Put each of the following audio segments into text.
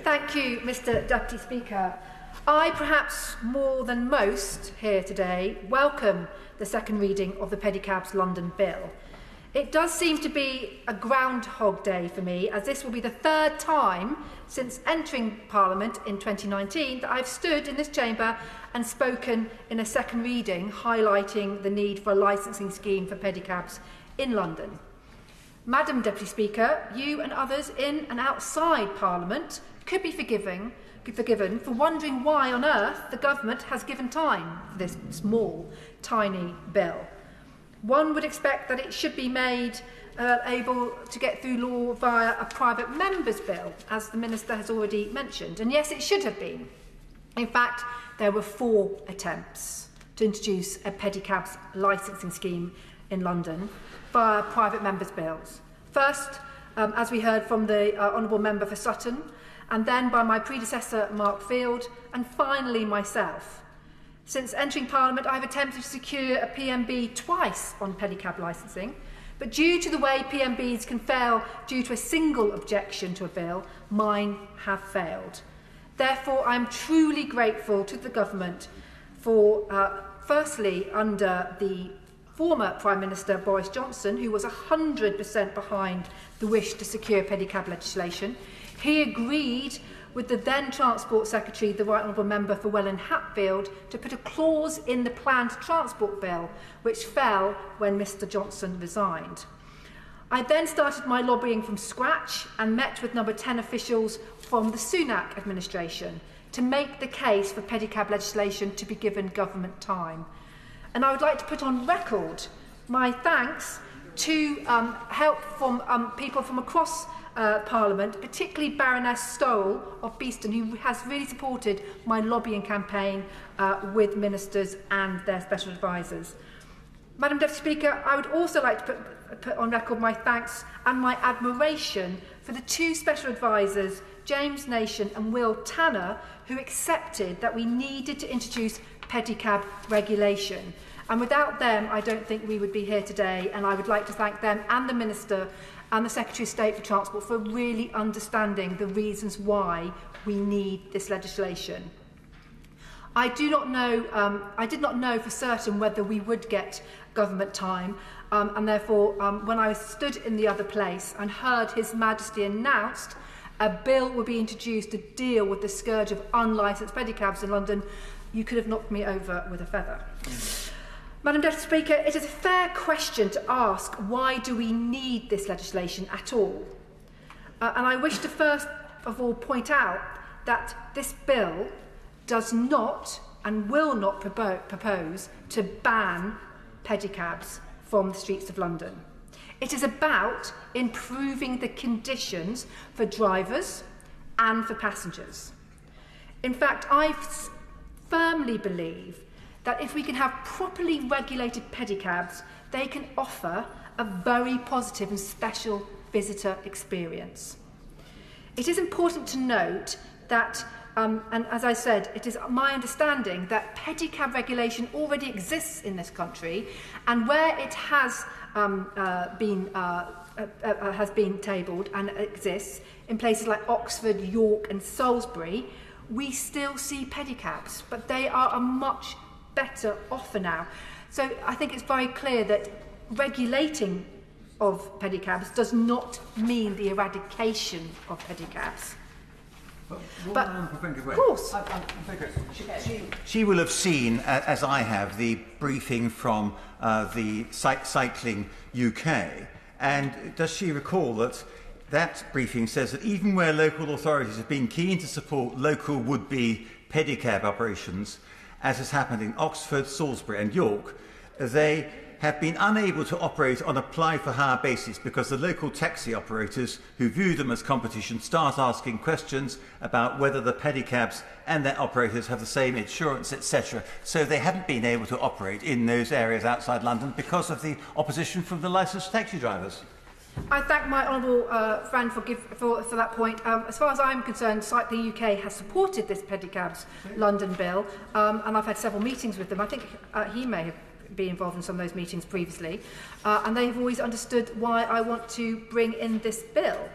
Thank you, Mr. Deputy Speaker. I, perhaps more than most here today, welcome the second reading of the Pedicabs London Bill. It does seem to be a groundhog day for me, as this will be the third time since entering Parliament in 2019 that I've stood in this chamber and spoken in a second reading highlighting the need for a licensing scheme for pedicabs in London. Madam Deputy Speaker, you and others in and outside Parliament could be forgiven for wondering why on earth the government has given time for this small, tiny bill. One would expect that it should be made able to get through law via a private member's bill, as the Minister has already mentioned. And yes, it should have been. In fact, there were 4 attempts to introduce a pedicabs licensing scheme in London via private members' bills. First, as we heard from the Honourable Member for Sutton, and then by my predecessor Mark Field, and finally myself. Since entering Parliament, I've attempted to secure a PMB twice on pedicab licensing, but due to the way PMBs can fail due to a single objection to a bill, mine have failed. Therefore, I am truly grateful to the government for, firstly, under the former Prime Minister Boris Johnson, who was 100% behind the wish to secure pedicab legislation. He agreed with the then Transport Secretary, the Right Honourable Member for Welwyn Hatfield, to put a clause in the planned transport bill, which fell when Mr Johnson resigned. I then started my lobbying from scratch and met with number 10 officials from the Sunak administration to make the case for pedicab legislation to be given government time. And I would like to put on record my thanks to help from people from across Parliament, particularly Baroness Stowell of Beeston, who has really supported my lobbying campaign with ministers and their special advisers. Madam Deputy Speaker, I would also like to put on record my thanks and my admiration for the 2 special advisers, James Nation and Will Tanner, who accepted that we needed to introduce pedicab regulation. And without them, I don't think we would be here today, and I would like to thank them and the Minister and the Secretary of State for Transport for really understanding the reasons why we need this legislation. I did not know for certain whether we would get government time, and therefore, when I stood in the other place and heard His Majesty announced a bill would be introduced to deal with the scourge of unlicensed pedicabs in London, you could have knocked me over with a feather. Madam Deputy Speaker, it is a fair question to ask, why do we need this legislation at all? And I wish to first of all point out that this bill does not and will not propose to ban pedicabs from the streets of London. It is about improving the conditions for drivers and for passengers. In fact, I firmly believe that if we can have properly regulated pedicabs, they can offer a very positive and special visitor experience. It is important to note that, and as I said, it is my understanding that pedicab regulation already exists in this country, and where it has been tabled and exists in places like Oxford, York and Salisbury, we still see pedicabs, but they are a much better offer now. So I think it's very clear that regulating of pedicabs does not mean the eradication of pedicabs. But of course. She will have seen, as I have, the briefing from the Cycling UK, and does she recall that that briefing says that even where local authorities have been keen to support local would-be pedicab operations, as has happened in Oxford, Salisbury and York, they have been unable to operate on a ply-for-hire basis because the local taxi operators who view them as competition start asking questions about whether the pedicabs and their operators have the same insurance, etc. So they haven't been able to operate in those areas outside London because of the opposition from the licensed taxi drivers. I thank my honourable friend for that point. As far as I'm concerned, Cycling UK has supported this Pedicabs London bill, and I've had several meetings with them. I think he may have been involved in some of those meetings previously, and they've always understood why I want to bring in this bill.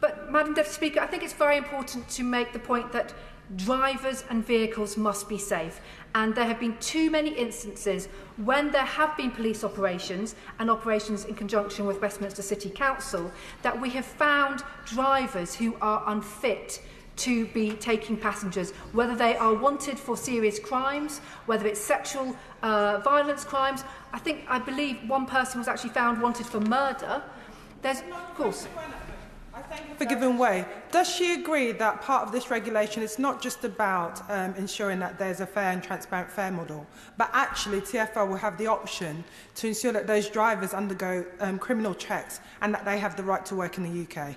But, Madam Deputy Speaker, I think it's very important to make the point that drivers and vehicles must be safe. And there have been too many instances when there have been police operations and operations in conjunction with Westminster City Council that we have found drivers who are unfit to be taking passengers, whether they are wanted for serious crimes, whether it's sexual violence crimes. I believe one person was actually found wanted for murder. There's, of course. Thank you for giving way. Does she agree that part of this regulation is not just about ensuring that there's a fair and transparent fare model, but actually TfL will have the option to ensure that those drivers undergo criminal checks and that they have the right to work in the UK?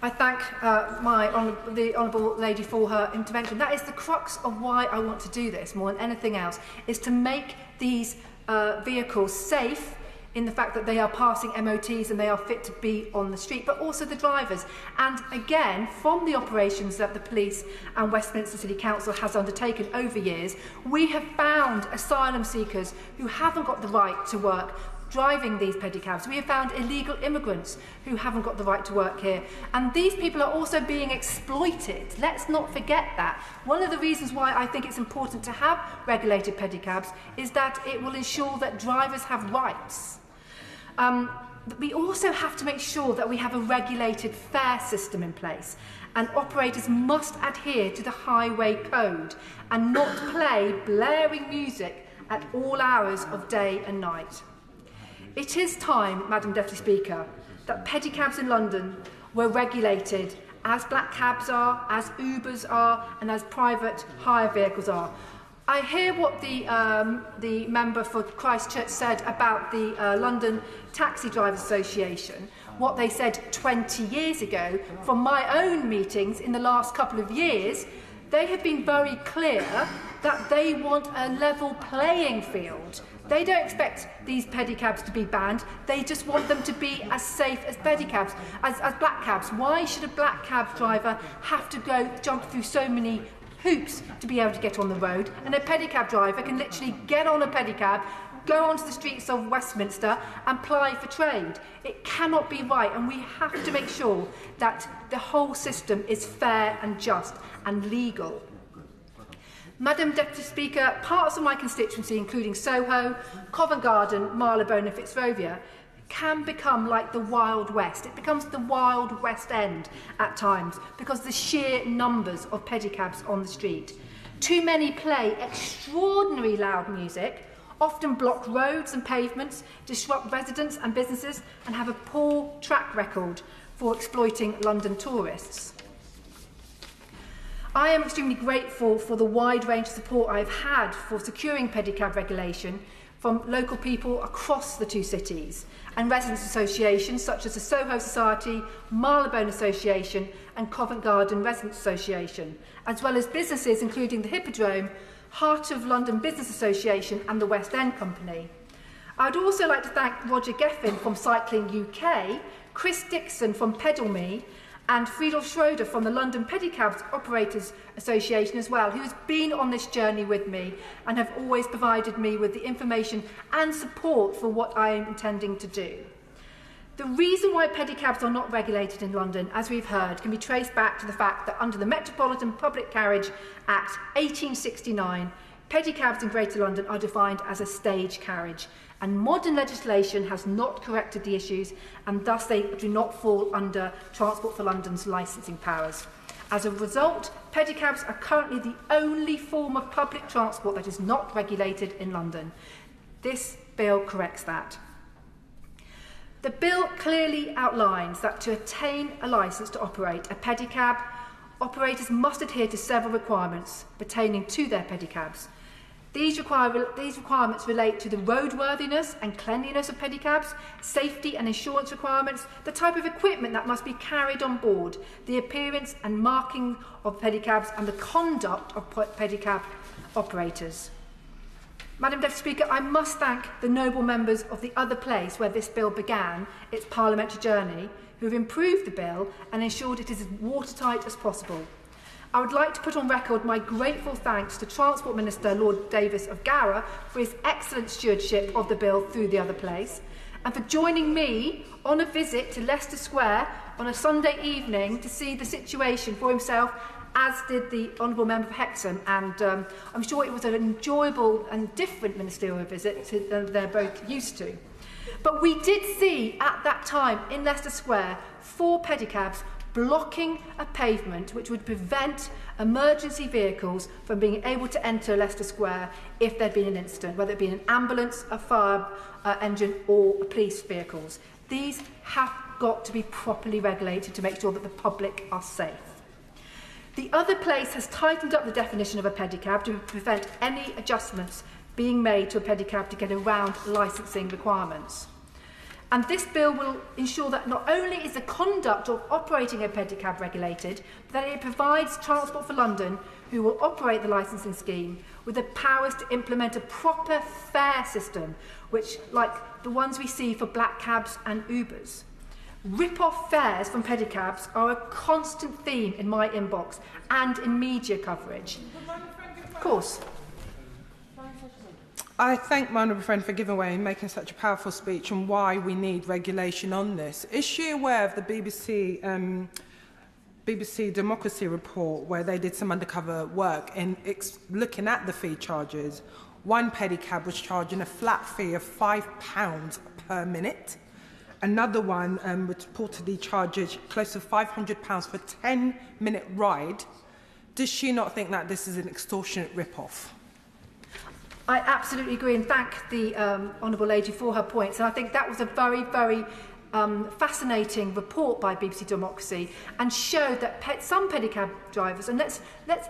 I thank the Honourable Lady for her intervention. That is the crux of why I want to do this more than anything else, is to make these vehicles safe in the fact that they are passing MOTs and they are fit to be on the street, but also the drivers. And again, from the operations that the police and Westminster City Council has undertaken over years, we have found asylum seekers who haven't got the right to work driving these pedicabs. We have found illegal immigrants who haven't got the right to work here. And these people are also being exploited. Let's not forget that. One of the reasons why I think it's important to have regulated pedicabs is that it will ensure that drivers have rights. We also have to make sure that we have a regulated fare system in place, and operators must adhere to the highway code and not play blaring music at all hours of day and night. It is time, Madam Deputy Speaker, that pedicabs in London were regulated as black cabs are, as Ubers are, and as private hire vehicles are. I hear what the member for Christchurch said about the London Taxi Drivers Association, what they said 20 years ago. From my own meetings in the last couple of years, they have been very clear that they want a level playing field. They don't expect these pedicabs to be banned. They just want them to be as safe as pedicabs, as black cabs. Why should a black cab driver have to jump through so many hoops to be able to get on the road, and a pedicab driver can literally get on a pedicab, go onto the streets of Westminster and ply for trade? It cannot be right, and we have to make sure that the whole system is fair and just and legal. Madam Deputy Speaker, parts of my constituency, including Soho, Covent Garden, Marylebone and Fitzrovia, can become like the Wild West. It becomes the Wild West End at times because of the sheer numbers of pedicabs on the street. Too many play extraordinarily loud music, often block roads and pavements, disrupt residents and businesses, and have a poor track record for exploiting London tourists. I am extremely grateful for the wide range of support I have had for securing pedicab regulation from local people across the two cities and residents' associations such as the Soho Society, Marylebone Association and Covent Garden Residents Association, as well as businesses including the Hippodrome, Heart of London Business Association and the West End Company. I would also like to thank Roger Geffin from Cycling UK, Chris Dixon from Pedal Me and Friedel Schroeder from the London Pedicabs Operators Association as well, who has been on this journey with me and have always provided me with the information and support for what I am intending to do. The reason why pedicabs are not regulated in London, as we've heard, can be traced back to the fact that under the Metropolitan Public Carriage Act 1869, pedicabs in Greater London are defined as a stage carriage, and modern legislation has not corrected the issues, and thus they do not fall under Transport for London's licensing powers. As a result, pedicabs are currently the only form of public transport that is not regulated in London. This bill corrects that. The bill clearly outlines that to attain a licence to operate a pedicab, operators must adhere to several requirements pertaining to their pedicabs. These requirements relate to the roadworthiness and cleanliness of pedicabs, safety and insurance requirements, the type of equipment that must be carried on board, the appearance and marking of pedicabs, and the conduct of pedicab operators. Madam Deputy Speaker, I must thank the noble members of the other place where this bill began its parliamentary journey, who have improved the bill and ensured it is as watertight as possible. I would like to put on record my grateful thanks to Transport Minister Lord Davis of Gower for his excellent stewardship of the bill through the other place, and for joining me on a visit to Leicester Square on a Sunday evening to see the situation for himself, as did the Honourable Member for Hexham. And I'm sure it was an enjoyable and different ministerial visit than they're both used to. But we did see at that time in Leicester Square 4 pedicabs blocking a pavement which would prevent emergency vehicles from being able to enter Leicester Square if there'd been an incident, whether it be an ambulance, a fire engine or police vehicles. These have got to be properly regulated to make sure that the public are safe. The other place has tightened up the definition of a pedicab to prevent any adjustments being made to a pedicab to get around licensing requirements. And this bill will ensure that not only is the conduct of operating a pedicab regulated, but that it provides Transport for London, who will operate the licensing scheme, with the powers to implement a proper fare system, which, like the ones we see for black cabs and Ubers. Rip-off fares from pedicabs are a constant theme in my inbox and in media coverage. Of course. I thank my honourable friend for giving way and making such a powerful speech on why we need regulation on this. Is she aware of the BBC Democracy report where they did some undercover work in looking at the fee charges? One pedicab was charging a flat fee of £5 per minute. Another one reportedly charges close to £500 for a 10-minute ride. Does she not think that this is an extortionate rip-off? I absolutely agree and thank the Honourable Lady for her points. And I think that was a very, very fascinating report by BBC Democracy and showed that some pedicab drivers, and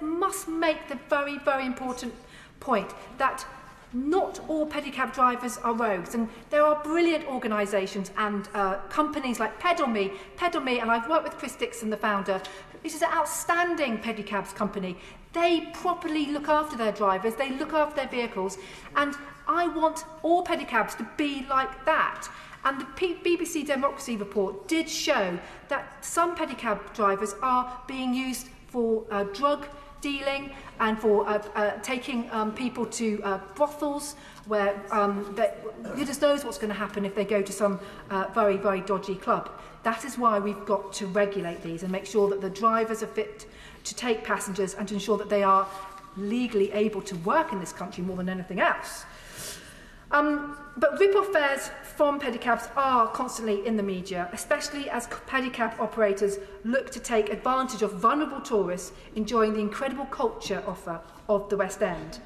must make the very, very important point that not all pedicab drivers are rogues, and there are brilliant organisations and companies like Pedal Me, and I've worked with Chris Dixon, the founder. This is an outstanding pedicabs company. They properly look after their drivers, they look after their vehicles, and I want all pedicabs to be like that. And the BBC Democracy report did show that some pedicab drivers are being used for drug dealing and for taking people to brothels where who just knows what's going to happen if they go to some very, very dodgy club. That is why we've got to regulate these and make sure that the drivers are fit to take passengers and to ensure that they are legally able to work in this country more than anything else. But rip-off fares from pedicabs are constantly in the media, especially as pedicab operators look to take advantage of vulnerable tourists enjoying the incredible culture offer of the West End.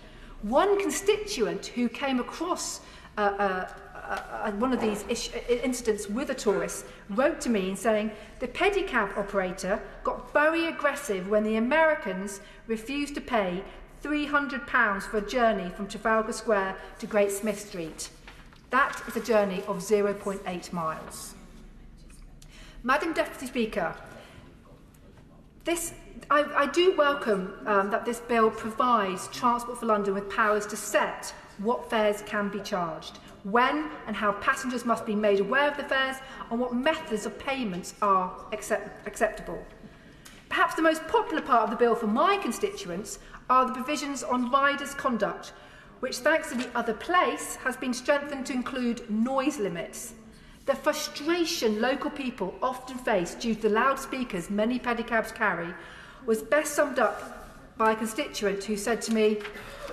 One constituent who came across one of these incidents with a tourist wrote to me saying the pedicab operator got very aggressive when the Americans refused to pay £300 for a journey from Trafalgar Square to Great Smith Street. That is a journey of 0.8 miles. Madam Deputy Speaker, I do welcome that this bill provides Transport for London with powers to set what fares can be charged, when and how passengers must be made aware of the fares, and what methods of payments are acceptable. Perhaps the most popular part of the bill for my constituents are the provisions on riders' conduct, which, thanks to the other place, has been strengthened to include noise limits. The frustration local people often face due to the loudspeakers many pedicabs carry was best summed up by a constituent who said to me,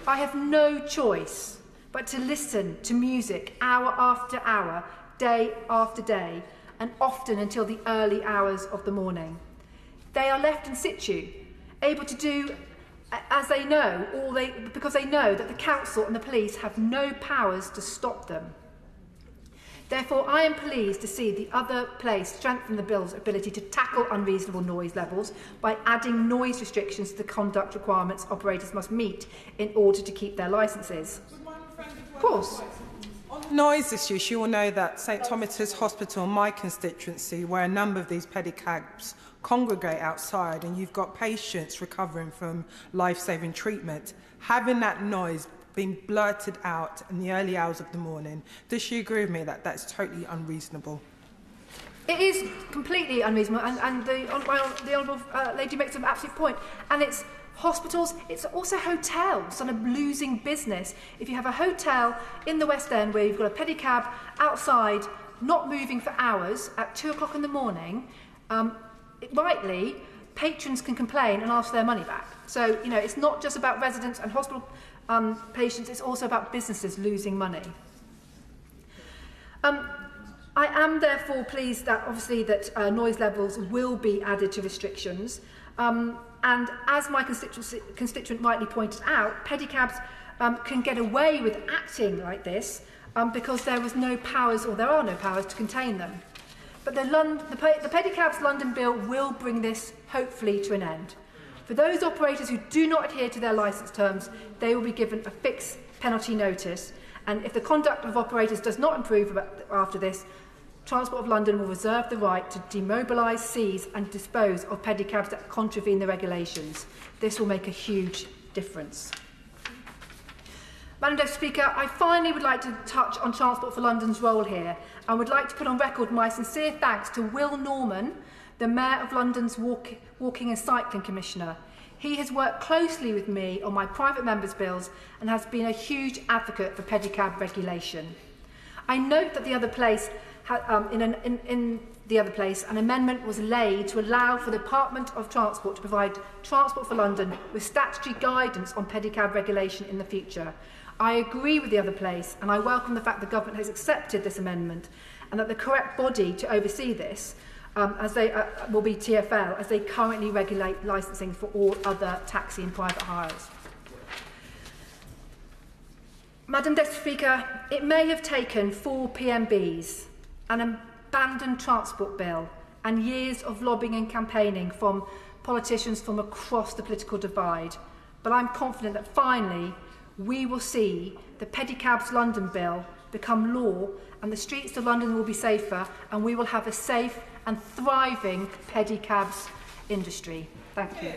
"I have no choice but to listen to music hour after hour, day after day, and often until the early hours of the morning. They are left in situ, able to do as they know, because they know that the council and the police have no powers to stop them. Therefore, I am pleased to see the other place strengthen the bill's ability to tackle unreasonable noise levels by adding noise restrictions to the conduct requirements operators must meet in order to keep their licences. Of course. On the noise issue, you will know that St Thomas's Hospital, my constituency, where a number of these pedicabs congregate outside and you've got patients recovering from life-saving treatment, having that noise being blurted out in the early hours of the morning, does she agree with me that that's totally unreasonable? It is completely unreasonable, and the Honourable Lady makes an absolute point. And it's hospitals, it's also hotels, and a losing business. If you have a hotel in the West End where you've got a pedicab outside, not moving for hours at 2 o'clock in the morning, rightly, patrons can complain and ask their money back. So, you know, it's not just about residents and hospital patients, it's also about businesses losing money. I am therefore pleased that obviously that noise levels will be added to restrictions. And as my constituent rightly pointed out, pedicabs can get away with acting like this because there was no powers, or there are no powers, to contain them. But the Pedicabs London Bill will bring this, hopefully, to an end. For those operators who do not adhere to their licence terms, they will be given a fixed penalty notice. And if the conduct of operators does not improve after this, Transport of London will reserve the right to demobilise, seize and dispose of pedicabs that contravene the regulations. This will make a huge difference. Madam Deputy Speaker, I finally would like to touch on Transport for London's role here and would like to put on record my sincere thanks to Will Norman, the Mayor of London's Walking and Cycling Commissioner. He has worked closely with me on my private members' bills and has been a huge advocate for pedicab regulation. I note that the other place in the other place, an amendment was laid to allow for the Department of Transport to provide Transport for London with statutory guidance on pedicab regulation in the future. I agree with the other place, and I welcome the fact the government has accepted this amendment and that the correct body to oversee this as they will be TfL, as they currently regulate licensing for all other taxi and private hires. Madam Deputy Speaker, it may have taken 4 PMBs, an abandoned transport bill and years of lobbying and campaigning from politicians from across the political divide. But I'm confident that finally we will see the Pedicabs London Bill become law and the streets of London will be safer and we will have a safe and thriving pedicabs industry. Thank you.